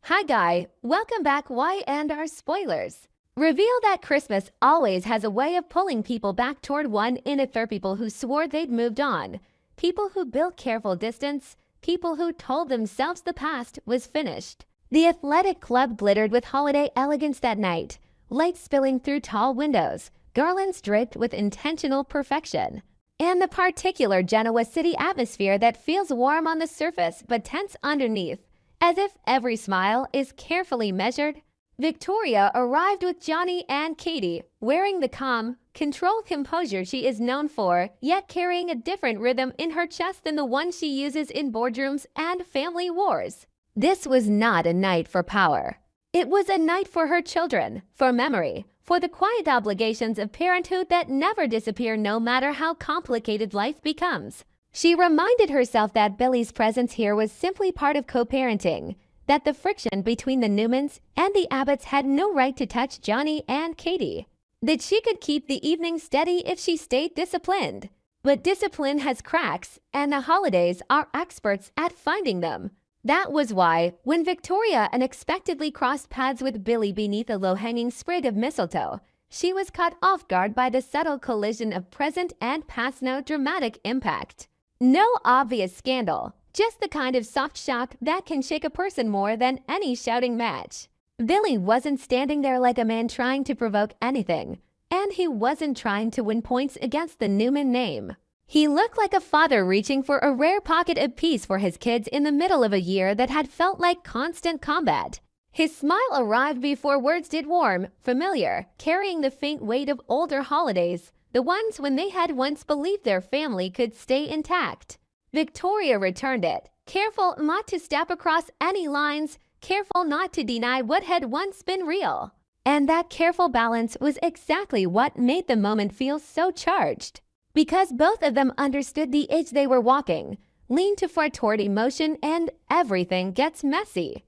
Hi guy, welcome back Y&R Spoilers. Reveal that Christmas always has a way of pulling people back toward one in it for people who swore they'd moved on, people who built careful distance, people who told themselves the past was finished. The athletic club glittered with holiday elegance that night, light spilling through tall windows, garlands draped with intentional perfection. And the particular Genoa City atmosphere that feels warm on the surface but tense underneath, as if every smile is carefully measured. Victoria arrived with Johnny and Katie, wearing the calm, controlled composure she is known for, yet carrying a different rhythm in her chest than the one she uses in boardrooms and family wars. This was not a night for power. It was a night for her children, for memory, for the quiet obligations of parenthood that never disappear no matter how complicated life becomes. She reminded herself that Billy's presence here was simply part of co-parenting, that the friction between the Newmans and the Abbotts had no right to touch Johnny and Katie, that she could keep the evening steady if she stayed disciplined. But discipline has cracks, and the holidays are experts at finding them. That was why, when Victoria unexpectedly crossed paths with Billy beneath a low-hanging sprig of mistletoe, she was caught off guard by the subtle collision of present and past. No dramatic impact. No obvious scandal, just the kind of soft shock that can shake a person more than any shouting match. Billy wasn't standing there like a man trying to provoke anything, and he wasn't trying to win points against the Newman name. He looked like a father reaching for a rare pocket of peace for his kids in the middle of a year that had felt like constant combat. His smile arrived before words did warm, familiar, carrying the faint weight of older holidays, the ones when they had once believed their family could stay intact. Victoria returned it, careful not to step across any lines, careful not to deny what had once been real. And that careful balance was exactly what made the moment feel so charged. Because both of them understood the edge they were walking. Lean too far toward emotion and everything gets messy.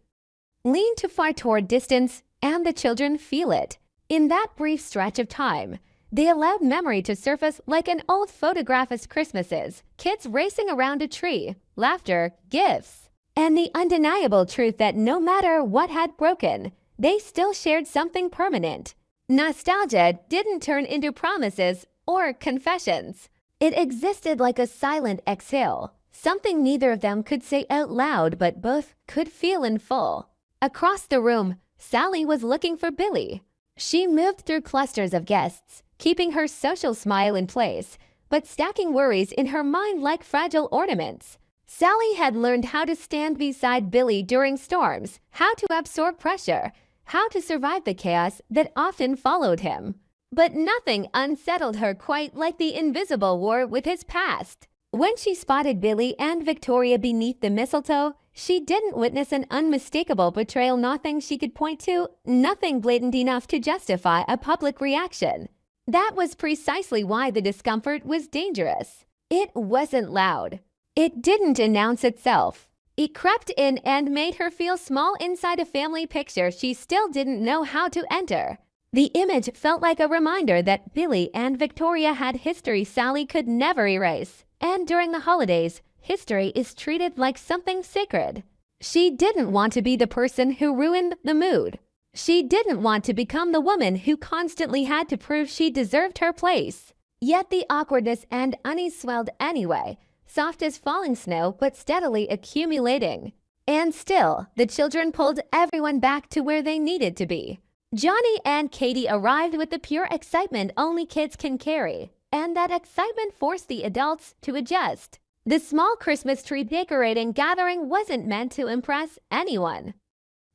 Lean too far toward distance and the children feel it. In that brief stretch of time, they allowed memory to surface like an old photograph as Christmases, kids racing around a tree, laughter, gifts, and the undeniable truth that no matter what had broken, they still shared something permanent. Nostalgia didn't turn into promises or confessions. It existed like a silent exhale, something neither of them could say out loud but both could feel in full. Across the room, Sally was looking for Billy. She moved through clusters of guests, keeping her social smile in place, but stacking worries in her mind like fragile ornaments. Sally had learned how to stand beside Billy during storms, how to absorb pressure, how to survive the chaos that often followed him. But nothing unsettled her quite like the invisible war with his past. When she spotted Billy and Victoria beneath the mistletoe, she didn't witness an unmistakable betrayal, nothing she could point to, nothing blatant enough to justify a public reaction. That was precisely why the discomfort was dangerous. It wasn't loud. It didn't announce itself. It crept in and made her feel small inside a family picture she still didn't know how to enter. The image felt like a reminder that Billy and Victoria had history Sally could never erase. And during the holidays, history is treated like something sacred. She didn't want to be the person who ruined the mood. She didn't want to become the woman who constantly had to prove she deserved her place. Yet the awkwardness and unease swelled anyway, soft as falling snow but steadily accumulating. And still, the children pulled everyone back to where they needed to be. Johnny and Katie arrived with the pure excitement only kids can carry, and that excitement forced the adults to adjust. The small Christmas tree decorating gathering wasn't meant to impress anyone.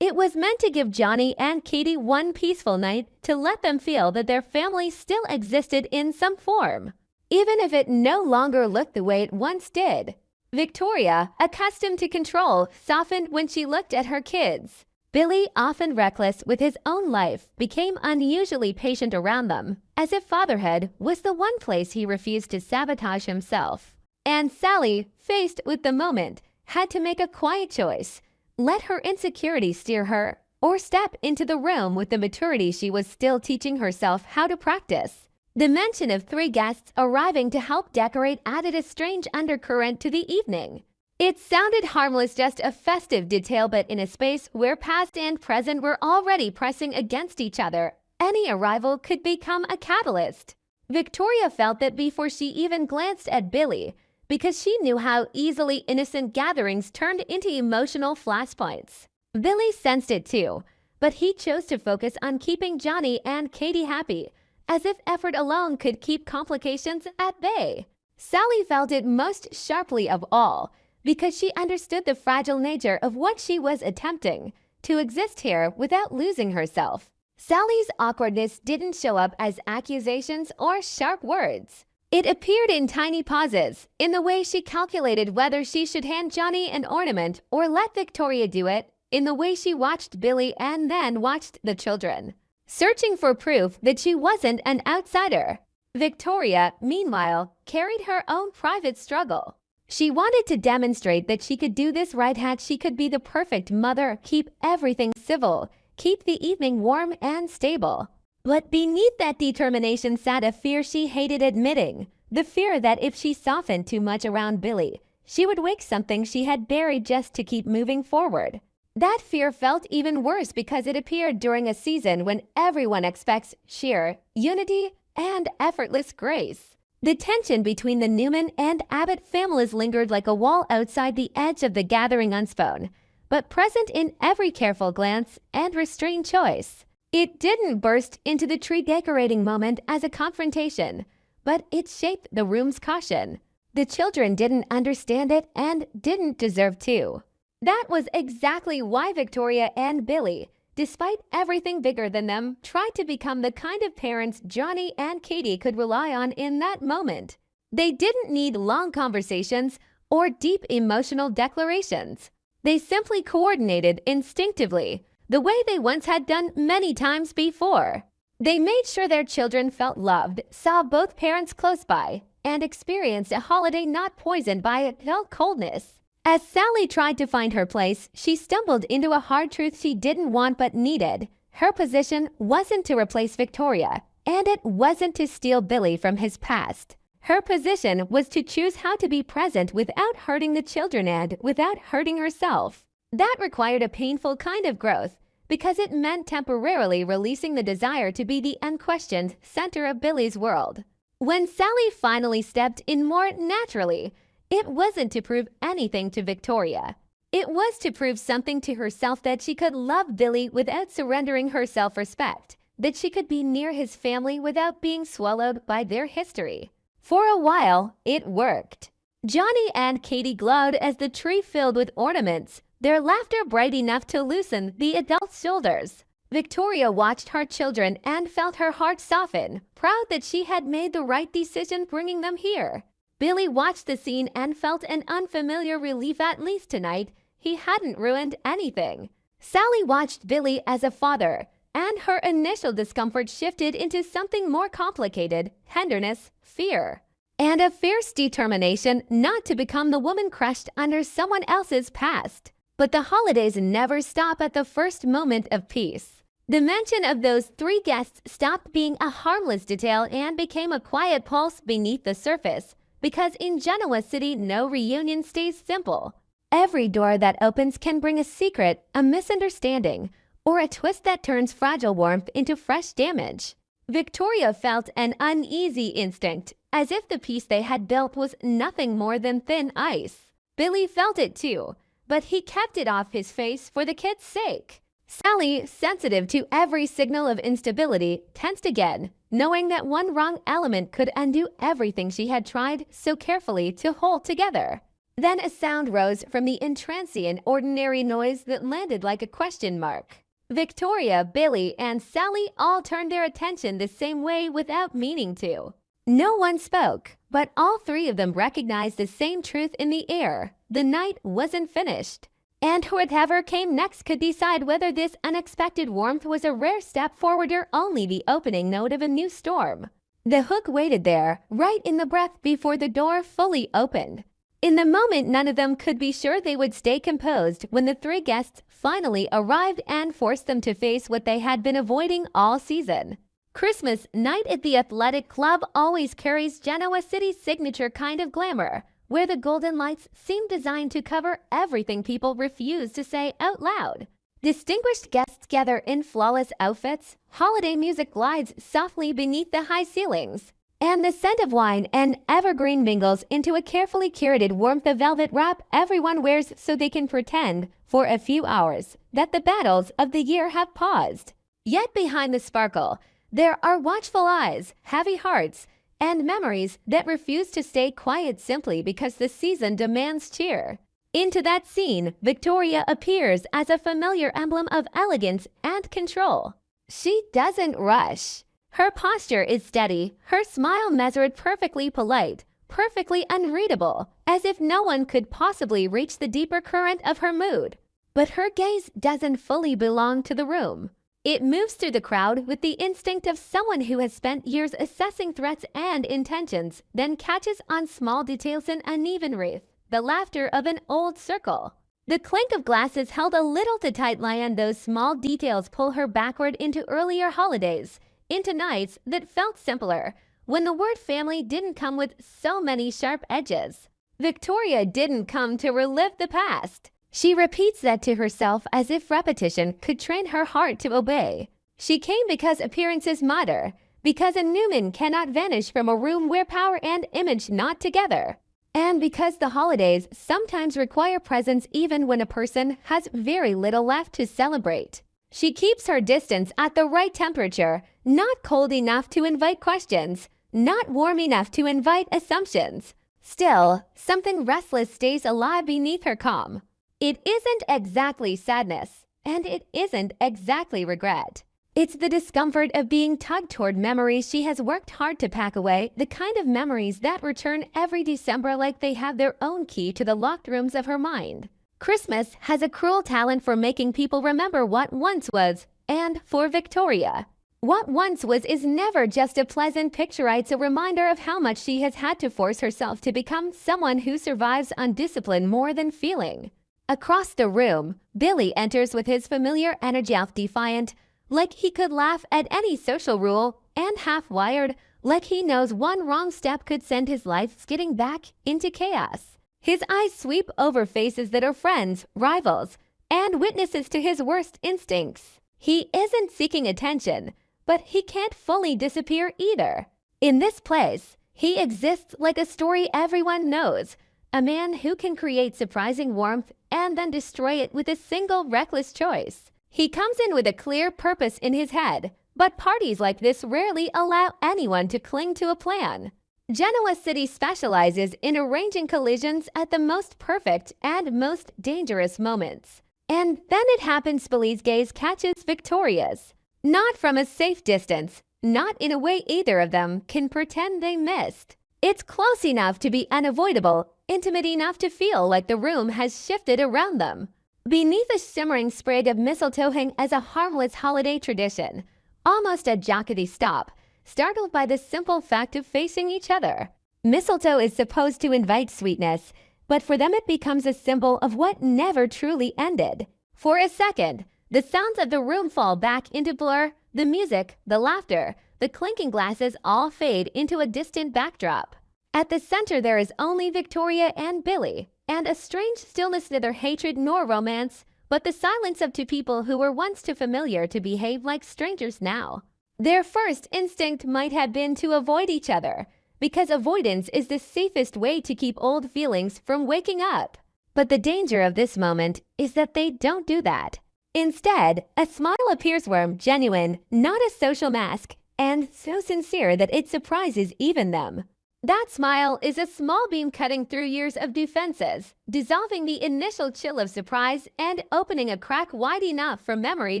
It was meant to give Johnny and Katie one peaceful night to let them feel that their family still existed in some form, even if it no longer looked the way it once did. Victoria, accustomed to control, softened when she looked at her kids. Billy, often reckless with his own life, became unusually patient around them, as if fatherhood was the one place he refused to sabotage himself. And Sally, faced with the moment, had to make a quiet choice. Let her insecurity steer her, or step into the room with the maturity she was still teaching herself how to practice. The mention of 3 guests arriving to help decorate added a strange undercurrent to the evening. It sounded harmless, just a festive detail, but in a space where past and present were already pressing against each other, any arrival could become a catalyst. Victoria felt that before she even glanced at Billy, because she knew how easily innocent gatherings turned into emotional flashpoints. Billy sensed it too, but he chose to focus on keeping Johnny and Katie happy, as if effort alone could keep complications at bay. Sally felt it most sharply of all, because she understood the fragile nature of what she was attempting, to exist here without losing herself. Sally's awkwardness didn't show up as accusations or sharp words. It appeared in tiny pauses, in the way she calculated whether she should hand Johnny an ornament or let Victoria do it, in the way she watched Billy and then watched the children, searching for proof that she wasn't an outsider. Victoria, meanwhile, carried her own private struggle. She wanted to demonstrate that she could do this right, that she could be the perfect mother, keep everything civil, keep the evening warm and stable. But beneath that determination sat a fear she hated admitting, the fear that if she softened too much around Billy, she would wake something she had buried just to keep moving forward. That fear felt even worse because it appeared during a season when everyone expects sheer unity and effortless grace. The tension between the Newman and Abbott families lingered like a wall outside the edge of the gathering unspoken, but present in every careful glance and restrained choice. It didn't burst into the tree decorating moment as a confrontation, but it shaped the room's caution. The children didn't understand it and didn't deserve to. That was exactly why Victoria and Billy, despite everything bigger than them, tried to become the kind of parents Johnny and Katie could rely on in that moment. They didn't need long conversations or deep emotional declarations. They simply coordinated instinctively, the way they once had done many times before. They made sure their children felt loved, saw both parents close by, and experienced a holiday not poisoned by a dull coldness. As Sally tried to find her place, she stumbled into a hard truth she didn't want but needed. Her position wasn't to replace Victoria, and it wasn't to steal Billy from his past. Her position was to choose how to be present without hurting the children and without hurting herself. That required a painful kind of growth, because it meant temporarily releasing the desire to be the unquestioned center of Billy's world. When Sally finally stepped in more naturally, it wasn't to prove anything to Victoria. It was to prove something to herself, that she could love Billy without surrendering her self-respect, that she could be near his family without being swallowed by their history. For a while, it worked. Johnny and Katie glowed as the tree filled with ornaments, their laughter bright enough to loosen the adults' shoulders. Victoria watched her children and felt her heart soften, proud that she had made the right decision bringing them here. Billy watched the scene and felt an unfamiliar relief. At least tonight, he hadn't ruined anything. Sally watched Billy as a father, and her initial discomfort shifted into something more complicated: tenderness, fear, and a fierce determination not to become the woman crushed under someone else's past. But the holidays never stop at the first moment of peace. The mention of those 3 guests stopped being a harmless detail and became a quiet pulse beneath the surface. Because in Genoa City, no reunion stays simple. Every door that opens can bring a secret, a misunderstanding, or a twist that turns fragile warmth into fresh damage. Victoria felt an uneasy instinct, as if the peace they had built was nothing more than thin ice. Billy felt it too, but he kept it off his face for the kids' sake. Sally, sensitive to every signal of instability, tensed again, knowing that one wrong element could undo everything she had tried so carefully to hold together. Then a sound rose from the intransient, ordinary noise that landed like a question mark. Victoria, Billy, and Sally all turned their attention the same way without meaning to. No one spoke, but all 3 of them recognized the same truth in the air: the night wasn't finished. And whatever came next could decide whether this unexpected warmth was a rare step forward or only the opening note of a new storm. The hook waited there, right in the breath before the door fully opened. In the moment, none of them could be sure they would stay composed when the 3 guests finally arrived and forced them to face what they had been avoiding all season. Christmas night at the athletic club always carries Genoa City's signature kind of glamour, where the golden lights seem designed to cover everything people refuse to say out loud. Distinguished guests gather in flawless outfits, holiday music glides softly beneath the high ceilings, and the scent of wine and evergreen mingles into a carefully curated warmth of velvet wrap everyone wears so they can pretend, for a few hours, that the battles of the year have paused. Yet behind the sparkle, there are watchful eyes, heavy hearts, and memories that refuse to stay quiet simply because the season demands cheer. Into that scene, Victoria appears as a familiar emblem of elegance and control. She doesn't rush. Her posture is steady, her smile measured, perfectly polite, perfectly unreadable, as if no one could possibly reach the deeper current of her mood. But her gaze doesn't fully belong to the room. It moves through the crowd with the instinct of someone who has spent years assessing threats and intentions, then catches on small details in uneven wreath, the laughter of an old circle. The clink of glasses held a little too tightly, and those small details pull her backward into earlier holidays, into nights that felt simpler, when the word family didn't come with so many sharp edges. Victoria didn't come to relive the past. She repeats that to herself as if repetition could train her heart to obey. She came because appearances matter, because a Newman cannot vanish from a room where power and image knot together, and because the holidays sometimes require presence even when a person has very little left to celebrate. She keeps her distance at the right temperature, not cold enough to invite questions, not warm enough to invite assumptions. Still, something restless stays alive beneath her calm. It isn't exactly sadness, and it isn't exactly regret. It's the discomfort of being tugged toward memories she has worked hard to pack away, the kind of memories that return every December like they have their own key to the locked rooms of her mind. Christmas has a cruel talent for making people remember what once was, and for Victoria, what once was is never just a pleasant picture. It's a reminder of how much she has had to force herself to become someone who survives on discipline more than feeling. Across the room, Billy enters with his familiar energy, defiant, like he could laugh at any social rule, and half-wired, like he knows one wrong step could send his life skidding back into chaos. His eyes sweep over faces that are friends, rivals, and witnesses to his worst instincts. He isn't seeking attention, but he can't fully disappear either. In this place, he exists like a story everyone knows, a man who can create surprising warmth and then destroy it with a single reckless choice. He comes in with a clear purpose in his head, but parties like this rarely allow anyone to cling to a plan. Genoa City specializes in arranging collisions at the most perfect and most dangerous moments. And then it happens Billy's gaze catches Victoria's. Not from a safe distance, not in a way either of them can pretend they missed. It's close enough to be unavoidable, intimate enough to feel like the room has shifted around them. Beneath a shimmering sprig of mistletoe hang as a harmless holiday tradition, almost a jockey stop, startled by the simple fact of facing each other. Mistletoe is supposed to invite sweetness, but for them it becomes a symbol of what never truly ended. For a second, the sounds of the room fall back into blur, the music, the laughter, the clinking glasses all fade into a distant backdrop. At the center there is only Victoria and Billy, and a strange stillness, neither hatred nor romance, but the silence of two people who were once too familiar to behave like strangers now. Their first instinct might have been to avoid each other, because avoidance is the safest way to keep old feelings from waking up. But the danger of this moment is that they don't do that. Instead, a smile appears warm, genuine, not a social mask, and so sincere that it surprises even them. That smile is a small beam cutting through years of defenses, dissolving the initial chill of surprise and opening a crack wide enough for memory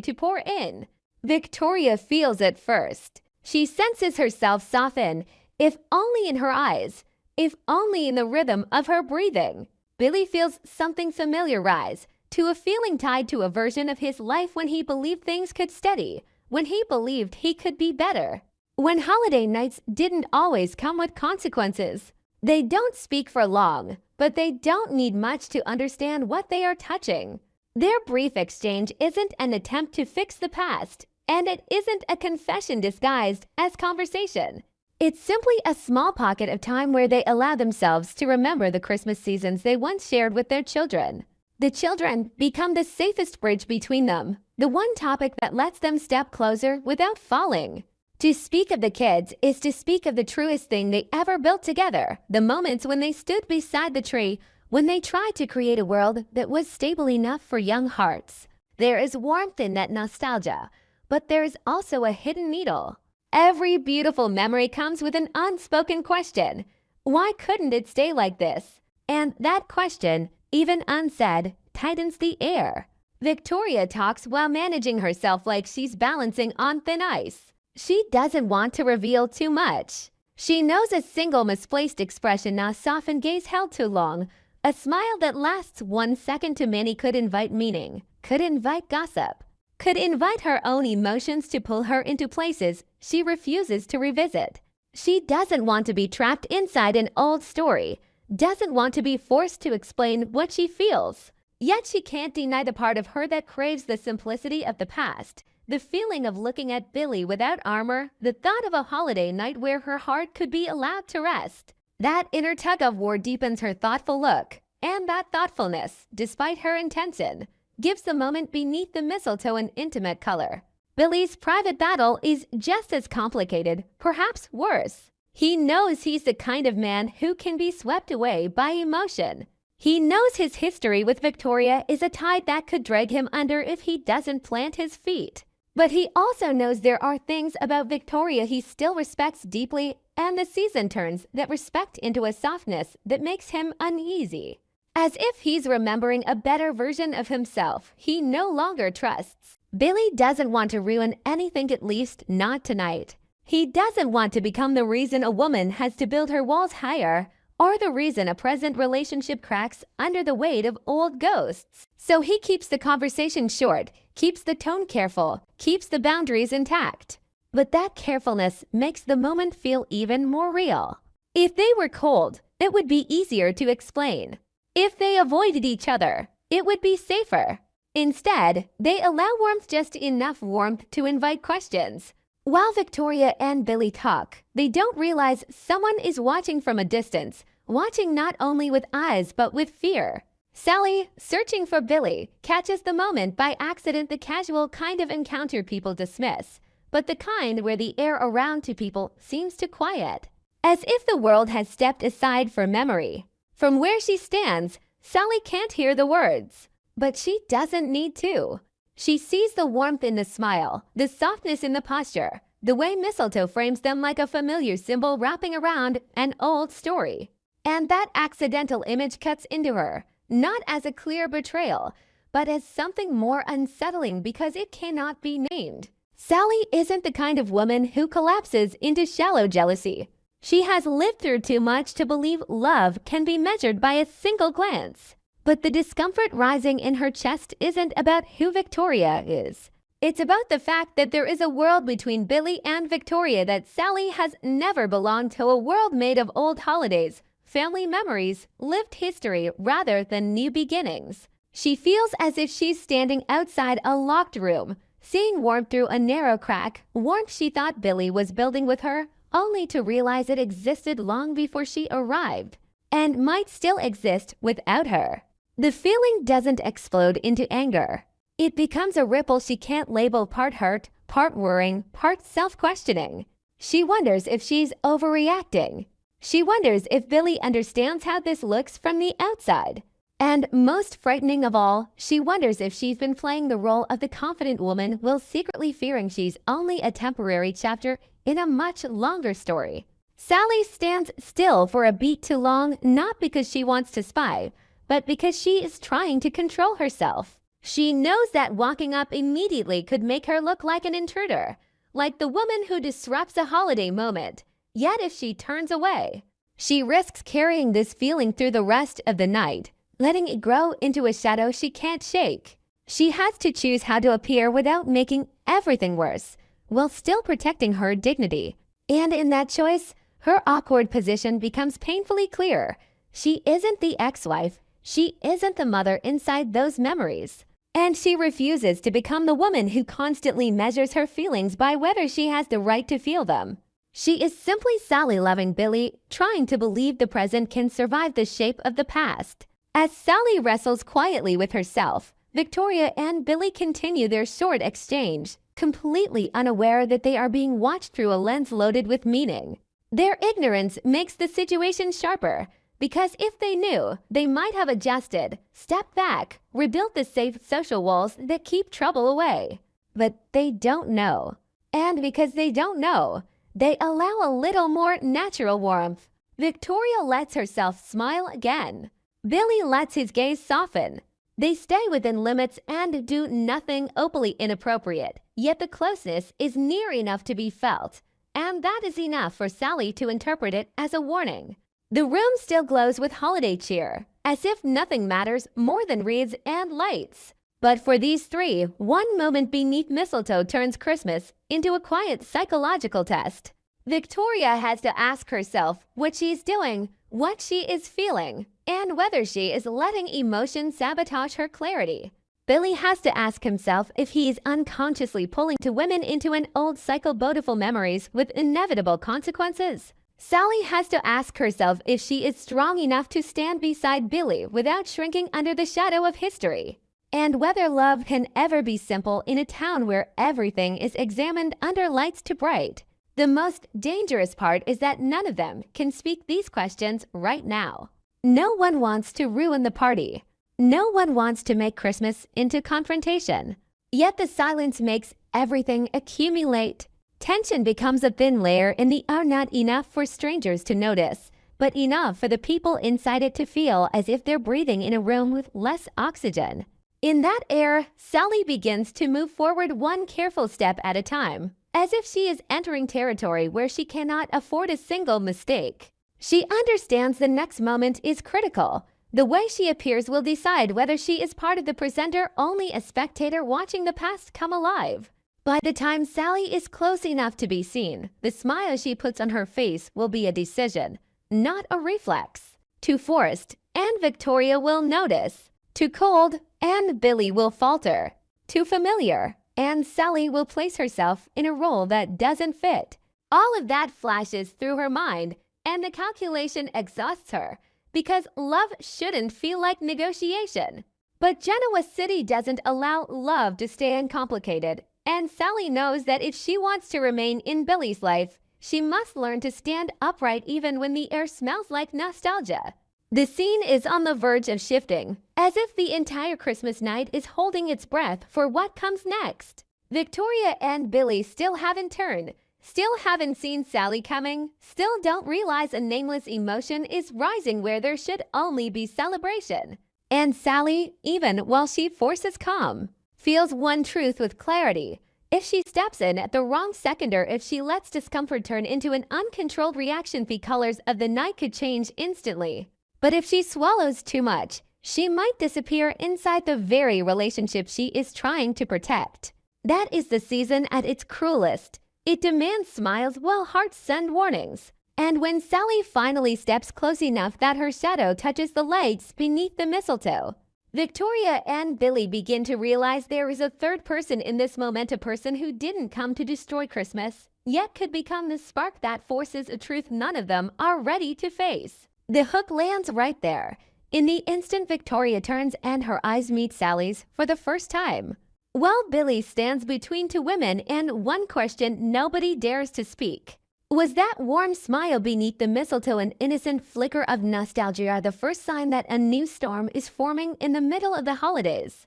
to pour in. Victoria feels it first. She senses herself soften, if only in her eyes, if only in the rhythm of her breathing. Billy feels something familiar rise, to a feeling tied to a version of his life when he believed things could steady, when he believed he could be better. When holiday nights didn't always come with consequences. They don't speak for long, but they don't need much to understand what they are touching. Their brief exchange isn't an attempt to fix the past, and it isn't a confession disguised as conversation. It's simply a small pocket of time where they allow themselves to remember the Christmas seasons they once shared with their children. The children become the safest bridge between them, the one topic that lets them step closer without falling. To speak of the kids is to speak of the truest thing they ever built together, the moments when they stood beside the tree, when they tried to create a world that was stable enough for young hearts. There is warmth in that nostalgia, but there is also a hidden needle. Every beautiful memory comes with an unspoken question. Why couldn't it stay like this? And that question, even unsaid, tightens the air. Victoria talks while managing herself like she's balancing on thin ice. She doesn't want to reveal too much. She knows a single misplaced expression, a softened gaze held too long, a smile that lasts 1 second too many could invite meaning, could invite gossip, could invite her own emotions to pull her into places she refuses to revisit. She doesn't want to be trapped inside an old story, doesn't want to be forced to explain what she feels. Yet she can't deny the part of her that craves the simplicity of the past. The feeling of looking at Billy without armor, the thought of a holiday night where her heart could be allowed to rest. That inner tug-of-war deepens her thoughtful look, and that thoughtfulness, despite her intention, gives the moment beneath the mistletoe an intimate color. Billy's private battle is just as complicated, perhaps worse. He knows he's the kind of man who can be swept away by emotion. He knows his history with Victoria is a tide that could drag him under if he doesn't plant his feet. But he also knows there are things about Victoria he still respects deeply, and the season turns that respect into a softness that makes him uneasy. As if he's remembering a better version of himself he no longer trusts. Billy doesn't want to ruin anything, at least not tonight. He doesn't want to become the reason a woman has to build her walls higher, or the reason a present relationship cracks under the weight of old ghosts. So he keeps the conversation short, keeps the tone careful, keeps the boundaries intact. But that carefulness makes the moment feel even more real. If they were cold, it would be easier to explain. If they avoided each other, it would be safer. Instead, they allow warmth, just enough warmth to invite questions. While Victoria and Billy talk, they don't realize someone is watching from a distance, watching not only with eyes but with fear. Sally, searching for Billy, catches the moment by accident, the casual kind of encounter people dismiss, but the kind where the air around two people seems to quiet, as if the world has stepped aside for memory. From where she stands, Sally can't hear the words, but she doesn't need to. She sees the warmth in the smile, the softness in the posture, the way mistletoe frames them like a familiar symbol wrapping around an old story. And that accidental image cuts into her, not as a clear betrayal, but as something more unsettling because it cannot be named. Sally isn't the kind of woman who collapses into shallow jealousy. She has lived through too much to believe love can be measured by a single glance. But the discomfort rising in her chest isn't about who Victoria is. It's about the fact that there is a world between Billy and Victoria that Sally has never belonged to, a world made of old holidays, family memories, lived history rather than new beginnings. She feels as if she's standing outside a locked room, seeing warmth through a narrow crack, warmth she thought Billy was building with her, only to realize it existed long before she arrived, and might still exist without her. The feeling doesn't explode into anger. It becomes a ripple she can't label, part hurt, part worrying, part self-questioning. She wonders if she's overreacting. She wonders if Billy understands how this looks from the outside. And most frightening of all, she wonders if she's been playing the role of the confident woman while secretly fearing she's only a temporary chapter in a much longer story. Sally stands still for a beat too long, not because she wants to spy, but because she is trying to control herself. She knows that walking up immediately could make her look like an intruder, like the woman who disrupts a holiday moment. Yet if she turns away, she risks carrying this feeling through the rest of the night, letting it grow into a shadow she can't shake. She has to choose how to appear without making everything worse, while still protecting her dignity. And in that choice, her awkward position becomes painfully clear. She isn't the ex-wife. She isn't the mother inside those memories. And she refuses to become the woman who constantly measures her feelings by whether she has the right to feel them. She is simply Sally loving Billy, trying to believe the present can survive the shape of the past. As Sally wrestles quietly with herself, Victoria and Billy continue their short exchange, completely unaware that they are being watched through a lens loaded with meaning. Their ignorance makes the situation sharper, because if they knew, they might have adjusted, stepped back, rebuilt the safe social walls that keep trouble away. But they don't know. And because they don't know, they allow a little more natural warmth. Victoria lets herself smile again. Billy lets his gaze soften. They stay within limits and do nothing openly inappropriate, yet the closeness is near enough to be felt, and that is enough for Sally to interpret it as a warning. The room still glows with holiday cheer, as if nothing matters more than wreaths and lights. But for these three, one moment beneath mistletoe turns Christmas into a quiet psychological test. Victoria has to ask herself what she's doing, what she is feeling, and whether she is letting emotion sabotage her clarity. Billy has to ask himself if he is unconsciously pulling two women into an old cycle beautiful memories with inevitable consequences. Sally has to ask herself if she is strong enough to stand beside Billy without shrinking under the shadow of history. And whether love can ever be simple in a town where everything is examined under lights too bright. The most dangerous part is that none of them can speak these questions right now. No one wants to ruin the party. No one wants to make Christmas into confrontation. Yet the silence makes everything accumulate. Tension becomes a thin layer in the air, not enough for strangers to notice, but enough for the people inside it to feel as if they're breathing in a room with less oxygen. In that air, Sally begins to move forward one careful step at a time, as if she is entering territory where she cannot afford a single mistake. She understands the next moment is critical. The way she appears will decide whether she is part of the present or only a spectator watching the past come alive. By the time Sally is close enough to be seen, the smile she puts on her face will be a decision, not a reflex. Too forced, and Victoria will notice. Too cold, and Billy will falter. Too familiar, and Sally will place herself in a role that doesn't fit. All of that flashes through her mind, and the calculation exhausts her, because love shouldn't feel like negotiation. But Genoa City doesn't allow love to stay uncomplicated, and Sally knows that if she wants to remain in Billy's life, she must learn to stand upright even when the air smells like nostalgia. The scene is on the verge of shifting, as if the entire Christmas night is holding its breath for what comes next. Victoria and Billy still haven't turned, still haven't seen Sally coming, still don't realize a nameless emotion is rising where there should only be celebration. And Sally, even while she forces calm, feels one truth with clarity. If she steps in at the wrong second or if she lets discomfort turn into an uncontrolled reaction, the colors of the night could change instantly. But if she swallows too much, she might disappear inside the very relationship she is trying to protect. That is the season at its cruelest. It demands smiles while hearts send warnings. And when Sally finally steps close enough that her shadow touches the lights beneath the mistletoe, Victoria and Billy begin to realize there is a third person in this moment, a person who didn't come to destroy Christmas, yet could become the spark that forces a truth none of them are ready to face. The hook lands right there. In the instant Victoria turns and her eyes meet Sally's for the first time, while Billy stands between two women and one question nobody dares to speak. Was that warm smile beneath the mistletoe an innocent flicker of nostalgia, the first sign that a new storm is forming in the middle of the holidays?